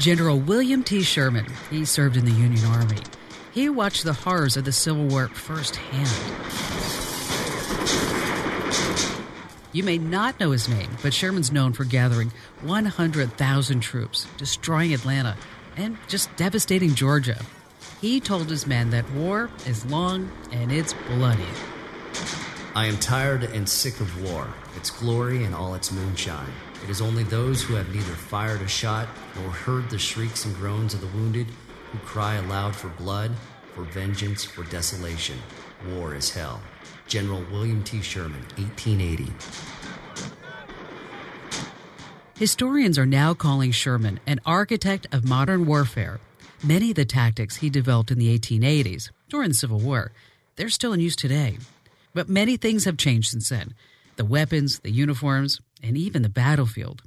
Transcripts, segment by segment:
General William T. Sherman, he served in the Union Army. He watched the horrors of the Civil War firsthand. You may not know his name, but Sherman's known for gathering 100,000 troops, destroying Atlanta, and just devastating Georgia. He told his men that war is long and it's bloody. I am tired and sick of war, its glory and all its moonshine. It is only those who have neither fired a shot nor heard the shrieks and groans of the wounded who cry aloud for blood, for vengeance, for desolation. War is hell. General William T. Sherman, 1880. Historians are now calling Sherman an architect of modern warfare. Many of the tactics he developed in the 1880s, during the Civil War, they're still in use today. But many things have changed since then. The weapons, the uniforms, and even the battlefield.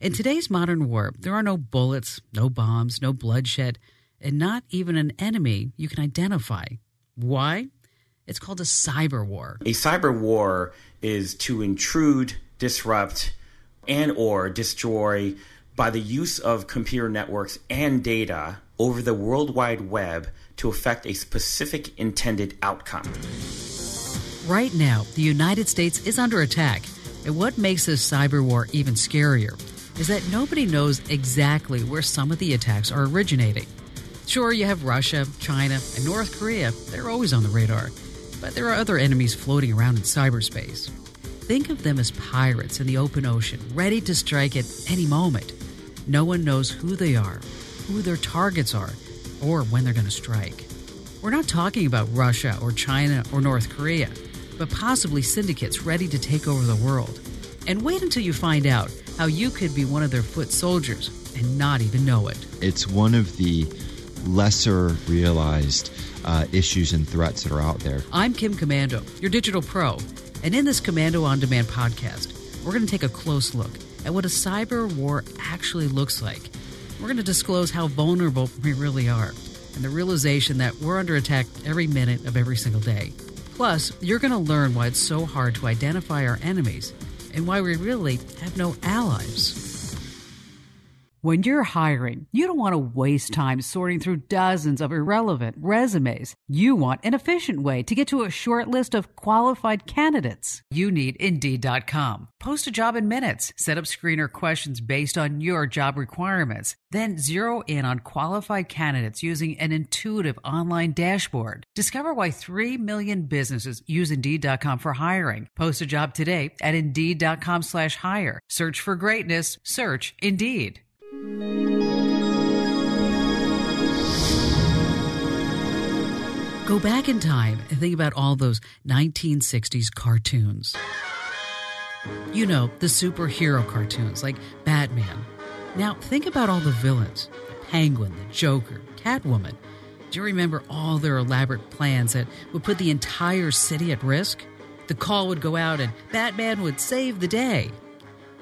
In today's modern war, there are no bullets, no bombs, no bloodshed, and not even an enemy you can identify. Why? It's called a cyber war. A cyber war is to intrude, disrupt, and or destroy by the use of computer networks and data over the World Wide Web to affect a specific intended outcome. Right now, the United States is under attack, and what makes this cyber war even scarier is that nobody knows exactly where some of the attacks are originating. Sure, you have Russia, China, and North Korea. They're always on the radar. But there are other enemies floating around in cyberspace. Think of them as pirates in the open ocean, ready to strike at any moment. No one knows who they are, who their targets are, or when they're going to strike. We're not talking about Russia or China or North Korea, but possibly syndicates ready to take over the world. And wait until you find out how you could be one of their foot soldiers and not even know it. It's one of the lesser realized issues and threats that are out there. I'm Kim Komando, your digital pro. And in this Komando On Demand podcast, we're going to take a close look at what a cyber war actually looks like. We're going to disclose how vulnerable we really are and the realization that we're under attack every minute of every single day. Plus, you're going to learn why it's so hard to identify our enemies and why we really have no allies. When you're hiring, you don't want to waste time sorting through dozens of irrelevant resumes. You want an efficient way to get to a short list of qualified candidates. You need Indeed.com. Post a job in minutes. Set up screener questions based on your job requirements. Then zero in on qualified candidates using an intuitive online dashboard. Discover why 3 million businesses use Indeed.com for hiring. Post a job today at Indeed.com/hire. Search for greatness. Search Indeed. Go back in time and think about all those 1960s cartoons. You know, the superhero cartoons like Batman. Now think about all the villains. The Penguin, the Joker, Catwoman. Do you remember all their elaborate plans that would put the entire city at risk? The call would go out and Batman would save the day.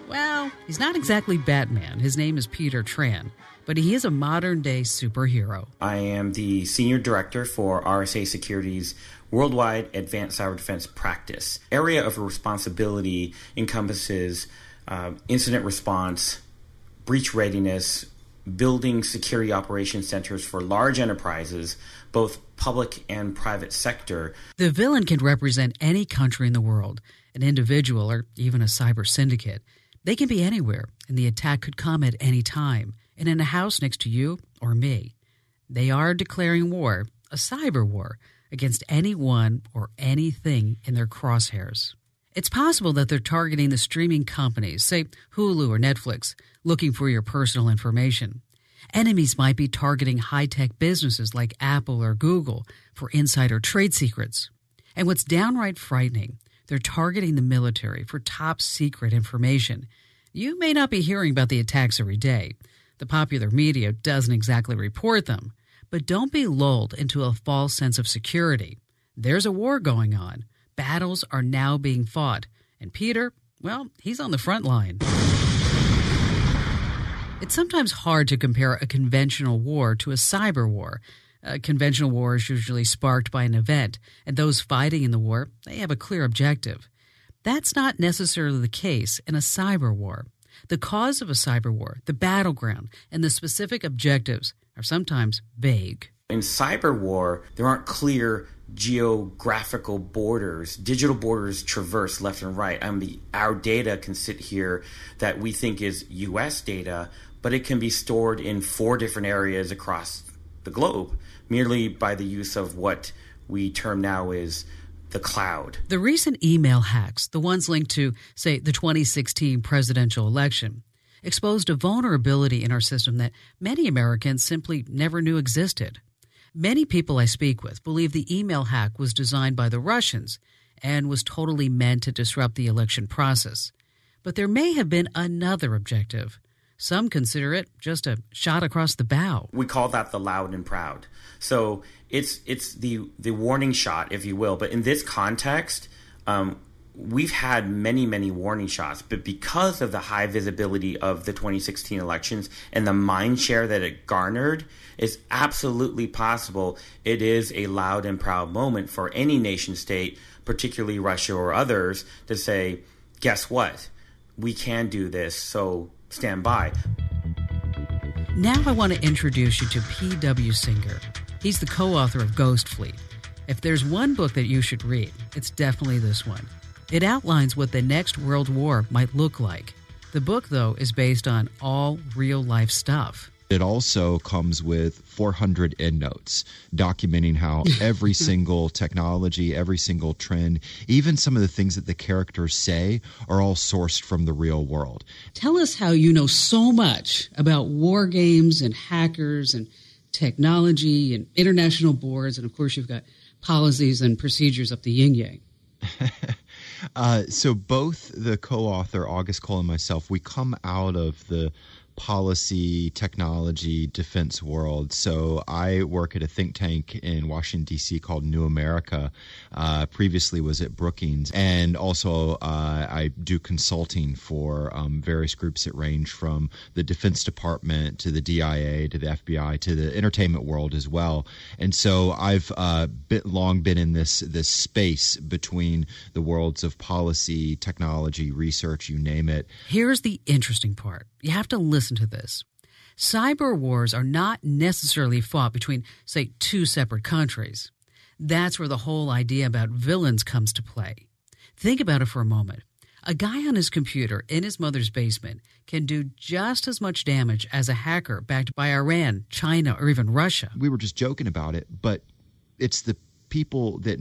Well, he's not exactly Batman. His name is Peter Tran, but he is a modern-day superhero. I am the Senior Director for RSA Security's Worldwide Advanced Cyber Defense Practice. Area of responsibility encompasses incident response, breach readiness, building security operations centers for large enterprises, both public and private sector. The villain can represent any country in the world, an individual, or even a cyber syndicate. They can be anywhere, and the attack could come at any time, and in a house next to you or me. They are declaring war, a cyber war, against anyone or anything in their crosshairs. It's possible that they're targeting the streaming companies, say Hulu or Netflix, looking for your personal information. Enemies might be targeting high-tech businesses like Apple or Google for insider trade secrets. And what's downright frightening, they're targeting the military for top-secret information. You may not be hearing about the attacks every day. The popular media doesn't exactly report them. But don't be lulled into a false sense of security. There's a war going on. Battles are now being fought. And Peter, well, he's on the front line. It's sometimes hard to compare a conventional war to a cyber war. A conventional war is usually sparked by an event, and those fighting in the war, they have a clear objective. That's not necessarily the case in a cyber war. The cause of a cyber war, the battleground, and the specific objectives are sometimes vague. In cyber war, there aren't clear geographical borders. Digital borders traverse left and right. Our data can sit here that we think is U.S. data, but it can be stored in 4 different areas across the globe, merely by the use of what we term now as the cloud. The recent email hacks, the ones linked to, say, the 2016 presidential election, exposed a vulnerability in our system that many Americans simply never knew existed. Many people I speak with believe the email hack was designed by the Russians and was totally meant to disrupt the election process. But there may have been another objective. Some consider it just a shot across the bow. We call that the loud and proud. So it's the warning shot, if you will. But in this context, we've had many, many warning shots. But because of the high visibility of the 2016 elections and the mind share that it garnered, it's absolutely possible it is a loud and proud moment for any nation state, particularly Russia or others, to say, guess what? We can do this, so stand by. Now I want to introduce you to P.W. Singer. He's the co-author of Ghost Fleet. If there's one book that you should read, it's definitely this one. It outlines what the next world war might look like. The book, though, is based on all real-life stuff. It also comes with 400 endnotes documenting how every single technology, every single trend, even some of the things that the characters say are all sourced from the real world. Tell us how you know so much about war games and hackers and technology and international boards. And, of course, you've got policies and procedures up the yin-yang. So both the co-author, August Cole, and myself, we come out of the policy, technology, defense world. So I work at a think tank in Washington, D.C. called New America. Previously was at Brookings. And also I do consulting for various groups that range from the Defense Department to the DIA to the FBI to the entertainment world as well. And so I've long been in this space between the worlds of policy, technology, research, you name it. Here's the interesting part. You have to listen to this. Cyber wars are not necessarily fought between, say, 2 separate countries. That's where the whole idea about villains comes to play. Think about it for a moment. A guy on his computer in his mother's basement can do just as much damage as a hacker backed by Iran, China, or even Russia. We were just joking about it, but it's the people that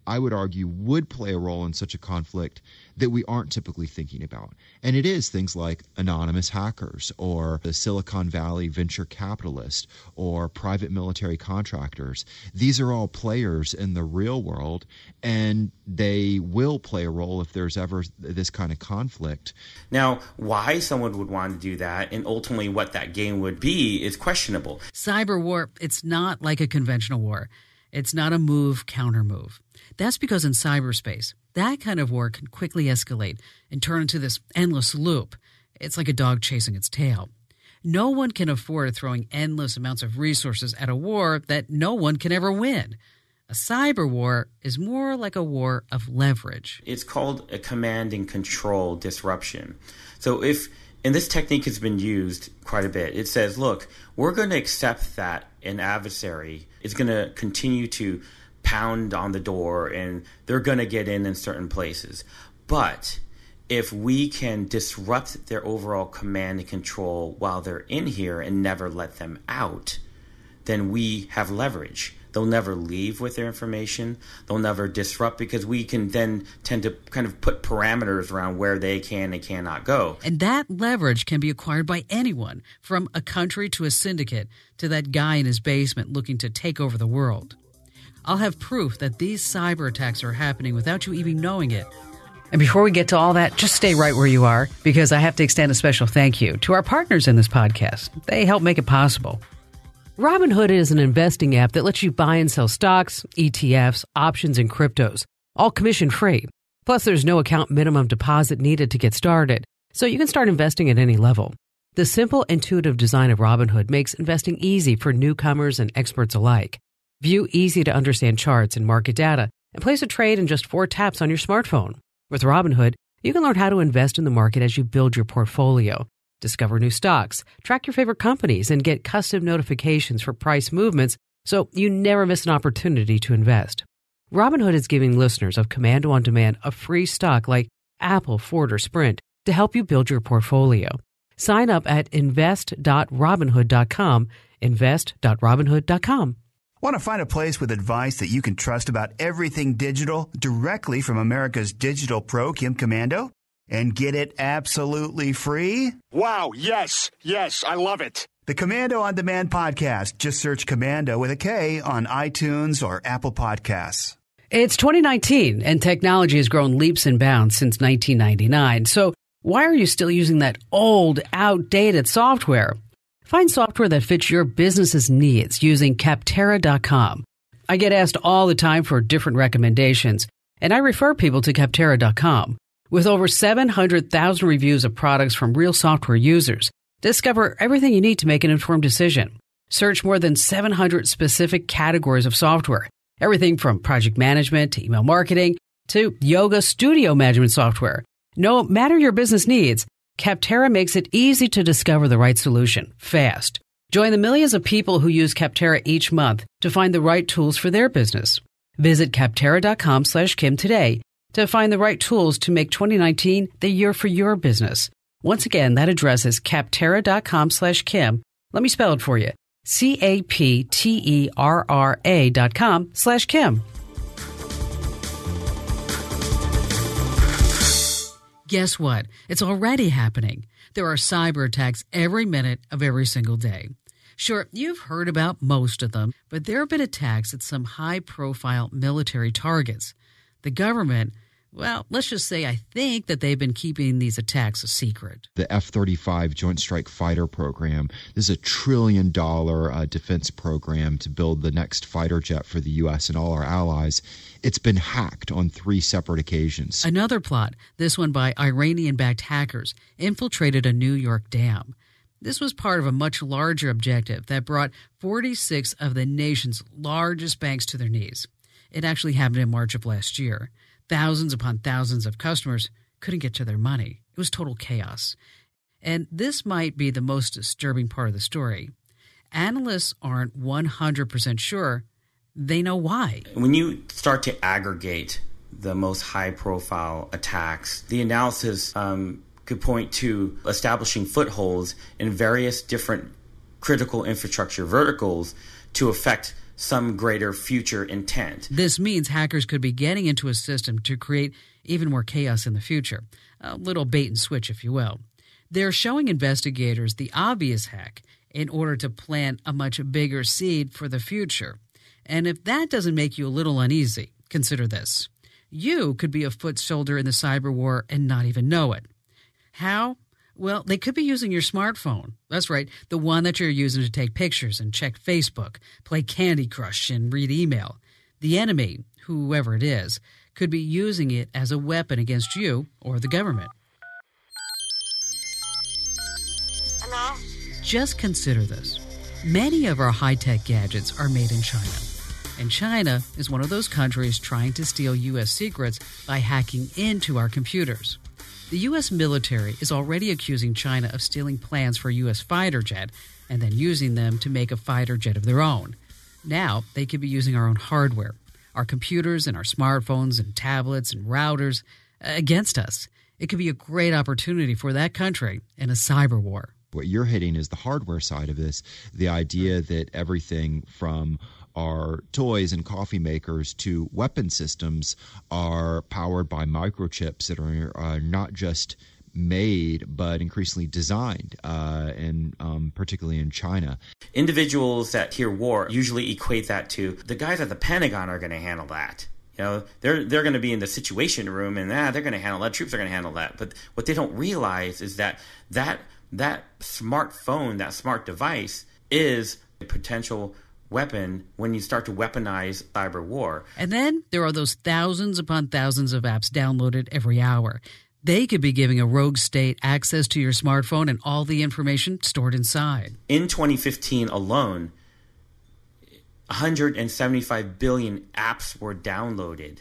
I would argue would play a role in such a conflict that we aren't typically thinking about. And it is things like anonymous hackers or the Silicon Valley venture capitalist or private military contractors. These are all players in the real world, and they will play a role if there's ever this kind of conflict. Now, why someone would want to do that and ultimately what that game would be is questionable. Cyber war, it's not like a conventional war. It's not a move-counter move. That's because in cyberspace, that kind of war can quickly escalate and turn into this endless loop. It's like a dog chasing its tail. No one can afford throwing endless amounts of resources at a war that no one can ever win. A cyber war is more like a war of leverage. It's called a command and control disruption. So and this technique has been used quite a bit. It says, look, we're going to accept that an adversary is going to continue to pound on the door and they're going to get in certain places. But if we can disrupt their overall command and control while they're in here and never let them out, then we have leverage. They'll never leave with their information. They'll never disrupt because we can then tend to kind of put parameters around where they can and cannot go. And that leverage can be acquired by anyone, from a country to a syndicate to that guy in his basement looking to take over the world. I'll have proof that these cyber attacks are happening without you even knowing it. And before we get to all that, just stay right where you are, because I have to extend a special thank you to our partners in this podcast. They help make it possible. Robinhood is an investing app that lets you buy and sell stocks, ETFs, options, and cryptos, all commission-free. Plus, there's no account minimum deposit needed to get started, so you can start investing at any level. The simple, intuitive design of Robinhood makes investing easy for newcomers and experts alike. View easy-to-understand charts and market data, and place a trade in just 4 taps on your smartphone. With Robinhood, You can learn how to invest in the market as you build your portfolio, discover new stocks, track your favorite companies, and get custom notifications for price movements so you never miss an opportunity to invest. Robinhood is giving listeners of Komando On Demand a free stock like Apple, Ford, or Sprint to help you build your portfolio. Sign up at invest.robinhood.com, invest.robinhood.com. Want to find a place with advice that you can trust about everything digital directly from America's digital pro, Kim Komando? And get it absolutely free? Wow, yes, I love it. The Komando On Demand podcast. Just search Komando with a K on iTunes or Apple Podcasts. It's 2019, and technology has grown leaps and bounds since 1999. So why are you still using that old, outdated software? Find software that fits your business's needs using Capterra.com. I get asked all the time for different recommendations, and I refer people to Capterra.com. With over 700,000 reviews of products from real software users, discover everything you need to make an informed decision. Search more than 700 specific categories of software, everything from project management to email marketing to yoga studio management software. No matter your business needs, Capterra makes it easy to discover the right solution fast. Join the millions of people who use Capterra each month to find the right tools for their business. Visit Capterra.com/Kim today to find the right tools to make 2019 the year for your business. Once again, that address is Capterra.com/Kim. Let me spell it for you. Capterra.com/Kim. Guess what? It's already happening. There are cyber attacks every minute of every single day. Sure, you've heard about most of them, but there have been attacks at some high-profile military targets. The government, well, let's just say I think that they've been keeping these attacks a secret. The F-35 Joint Strike Fighter program, this is $1 trillion defense program to build the next fighter jet for the U.S. and all our allies. It's been hacked on 3 separate occasions. Another plot, this one by Iranian-backed hackers, infiltrated a New York dam. This was part of a much larger objective that brought 46 of the nation's largest banks to their knees. It actually happened in March of last year. Thousands upon thousands of customers couldn't get to their money. It was total chaos. And this might be the most disturbing part of the story. Analysts aren't 100% sure they know why. When you start to aggregate the most high-profile attacks, the analysis could point to establishing footholds in various different critical infrastructure verticals to affect some greater future intent. This means hackers could be getting into a system to create even more chaos in the future. A little bait and switch, if you will. They're showing investigators the obvious hack in order to plant a much bigger seed for the future. And if that doesn't make you a little uneasy, consider this. You could be a foot soldier in the cyber war and not even know it. How? Well, they could be using your smartphone. That's right, the one that you're using to take pictures and check Facebook, play Candy Crush, and read email. The enemy, whoever it is, could be using it as a weapon against you or the government. Hello? Just consider this. Many of our high-tech gadgets are made in China. And China is one of those countries trying to steal U.S. secrets by hacking into our computers. The U.S. military is already accusing China of stealing plans for a U.S. fighter jet and then using them to make a fighter jet of their own. Now, they could be using our own hardware, our computers and our smartphones and tablets and routers against us. It could be a great opportunity for that country in a cyber war. What you're hitting is the hardware side of this, the idea that everything from our toys and coffee makers to weapon systems are powered by microchips that are not just made but increasingly designed, and particularly in China. Individuals that hear war usually equate that to the guys at the Pentagon are going to handle that. You know, they're going to be in the Situation Room and they're going to handle that. Troops are going to handle that. But what they don't realize is that smartphone, that smart device, is a potential weapon when you start to weaponize cyber war. And then there are those thousands upon thousands of apps downloaded every hour. They could be giving a rogue state access to your smartphone and all the information stored inside. In 2015 alone, 175 billion apps were downloaded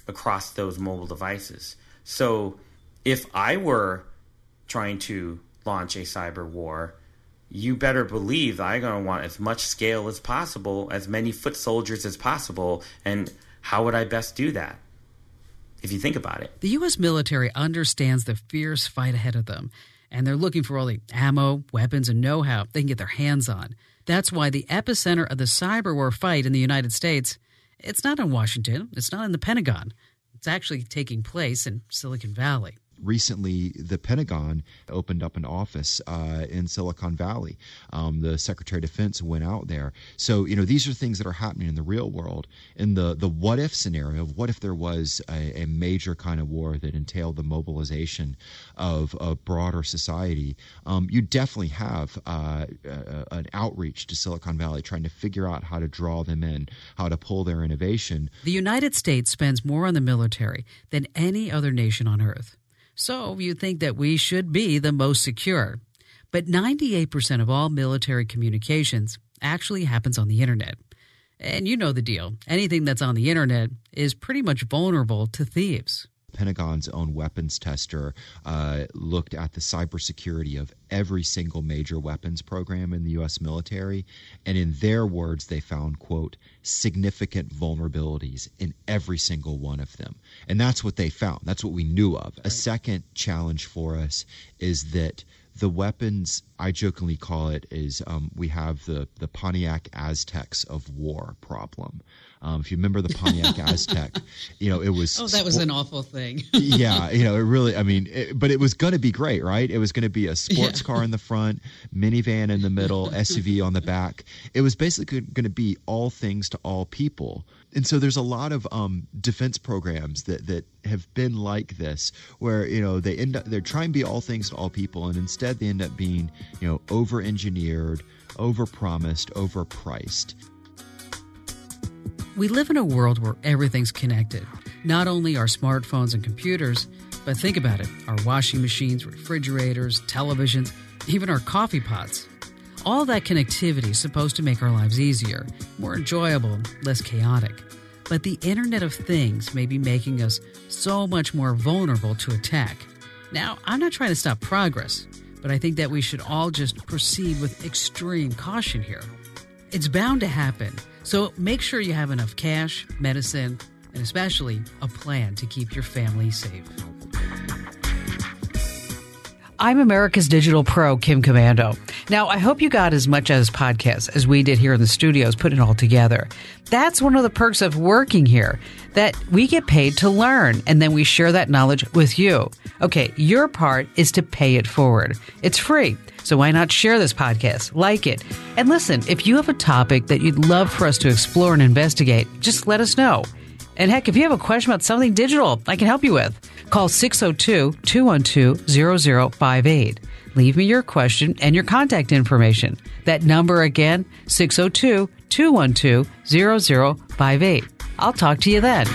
across those mobile devices. So if I were trying to launch a cyber war, you better believe that I'm going to want as much scale as possible, as many foot soldiers as possible. And how would I best do that? If you think about it. The U.S. military understands the fierce fight ahead of them, and they're looking for all the ammo, weapons, and know-how they can get their hands on. That's why the epicenter of the cyber war fight in the United States, it's not in Washington, it's not in the Pentagon. It's actually taking place in Silicon Valley. Recently, the Pentagon opened up an office in Silicon Valley. The Secretary of Defense went out there. So, these are things that are happening in the real world. In the what-if scenario of what if there was a major kind of war that entailed the mobilization of a broader society, you definitely have an outreach to Silicon Valley trying to figure out how to draw them in, how to pull their innovation. The United States spends more on the military than any other nation on earth. So you think that we should be the most secure. But 98% of all military communications actually happens on the Internet. And you know the deal. Anything that's on the Internet is pretty much vulnerable to thieves. Pentagon's own weapons tester looked at the cybersecurity of every single major weapons program in the U.S. military, and in their words, they found, quote, significant vulnerabilities in every single one of them. And that's what they found. That's what we knew of. A second challenge for us is that the weapons, I jokingly call it, is we have the Pontiac Aztecs of war problem. If you remember the Pontiac Aztec, it was... Oh, that was an awful thing. Yeah, it really, but it was going to be great, right? It was going to be a sports car in the front, minivan in the middle, SUV on the back. It was basically going to be all things to all people. And so there's a lot of defense programs that have been like this, where they're trying to be all things to all people, and instead they end up being over-engineered, over-promised, overpriced. We live in a world where everything's connected. Not only our smartphones and computers, but think about it, our washing machines, refrigerators, televisions, even our coffee pots. All that connectivity is supposed to make our lives easier, more enjoyable, less chaotic. But the Internet of Things may be making us so much more vulnerable to attack. Now, I'm not trying to stop progress, but I think that we should all just proceed with extreme caution here. It's bound to happen, so make sure you have enough cash, medicine, and especially a plan to keep your family safe. I'm America's Digital Pro, Kim Komando. Now, I hope you got as much out of this podcast as we did here in the studios, putting it all together. That's one of the perks of working here, that we get paid to learn, and then we share that knowledge with you. Okay, your part is to pay it forward. It's free, so why not share this podcast, like it? And listen, if you have a topic that you'd love for us to explore and investigate, just let us know. And heck, if you have a question about something digital I can help you with, call 602-212-0058. Leave me your question and your contact information. That number again, 602-212-0058. I'll talk to you then.